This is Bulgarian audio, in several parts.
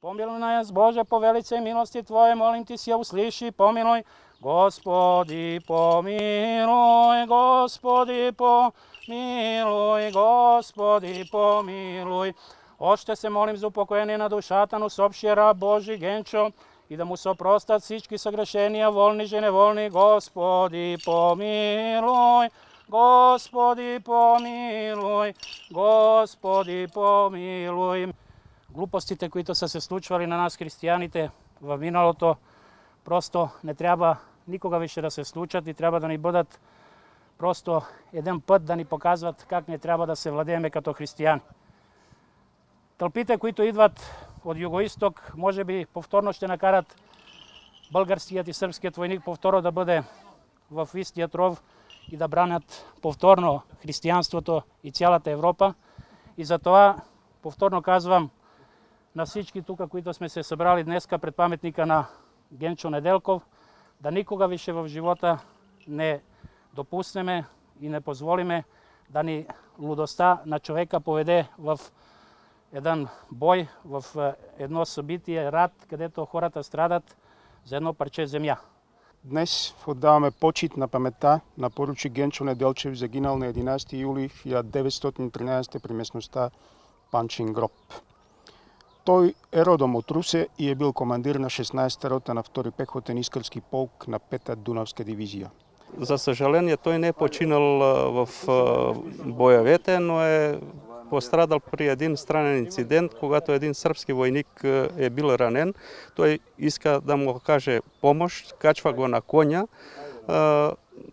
Помилуй нас, Боже, по великой милости Твоей, молим Ти се, услыши, помилуй. Господи, помилуй, Господи, помилуй, Господи, помилуй. Още се молим за упокоение на душата на усопшия раб Божий Генчо и да му се опростат всички съгрешения, волни и неволни. Господи, помилуй, Господи, помилуй, Господи, помилуй. Глупостите, които са се случвали на нас, християните, в миналото, просто не трябва никога више да се случат и трябва да ни бъдат просто един път да ни показват как не трябва да се владееме като християни. Тълпите, които идват от югоисток, може би повторно ще накарат българският и сръбският войник повторно да бъде в истият ров и да бранят повторно християнството и цялата Европа. И затова повторно казвам на всички тук, които сме се събрали днеска пред паметника на Генчо Неделков, да никога више в живота не допуснеме и не позволиме да ни лудостта на човека поведе в един бой, в едно събитие, рад, където хората страдат за едно парче земя. Днес отдаваме почит на паметта на поручик Генчо Неделчев, загинал на 11 юли 1913 при местността Панчин гроб. Той е родом от Русе и е бил командир на 16-та рота на 2-ти пехотен искърски полк на 5-та Дунавска дивизия. За съжаление, той не е починал в боевете, но е пострадал при един странен инцидент, когато един сръбски войник е бил ранен. Той иска да му окаже помощ, качва го на коня,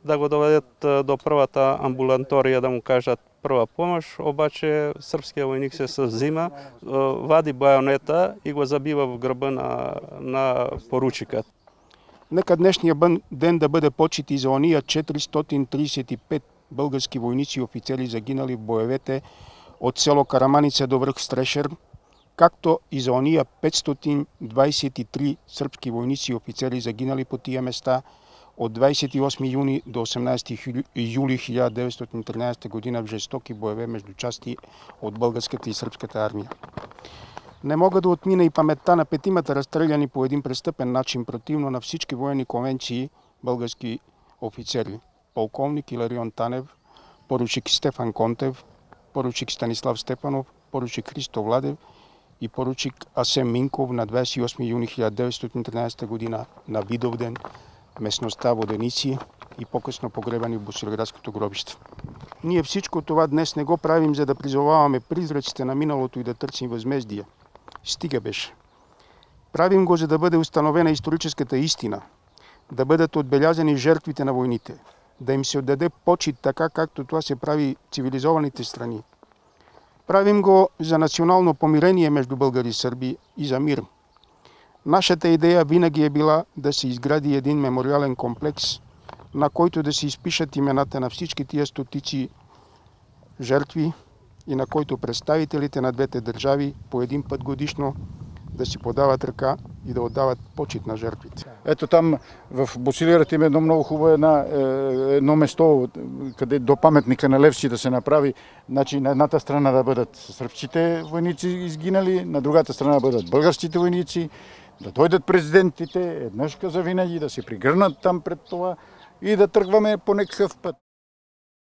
да го доведат до първата амбулатория, да му кажат първа помощ, обаче сръбския войник се съвзима, вади байонета и го забива в гърба на поручика. Нека днешния ден да бъде почит и за ония 435 български войници и офицери загинали в боевете от село Караманица до връх Стрешер, както и за ония 523 сръбски войници и офицери загинали по тия места от 28 юни до 18 юли 1913 година в жестоки боеве между части от българската и сръбската армия. Не мога да отмина и паметта на петимата разстреляни по един престъпен начин противно на всички военни конвенции български офицери. Полковник Иларион Танев, поручик Стефан Контев, поручик Станислав Степанов, поручик Христо Владев и поручик Асен Минков на 28 юни 1913 година на Видовден, местността Воденици и по-късно погребани в Босилеградското гробище. Ние всичко това днес не го правим, за да призоваваме призраците на миналото и да търсим възмездия. Стига беше. Правим го, за да бъде установена историческата истина, да бъдат отбелязани жертвите на войните, да им се отдаде почит така, както това се прави в цивилизованите страни. Правим го за национално помирение между българи и сърби и за мир. Нашата идея винаги е била да се изгради един мемориален комплекс, на който да се изпишат имената на всички тия стотици жертви и на който представителите на двете държави по един път годишно да си подават ръка и да отдават почит на жертвите. Ето там в Босилеград има едно много хубаво едно место, къде до паметника на Левски да се направи. Значи на едната страна да бъдат сръбските войници изгинали, на другата страна да бъдат българските войници, да дойдат президентите еднъж завинаги, да се пригърнат там пред това и да тръгваме по някакъв път.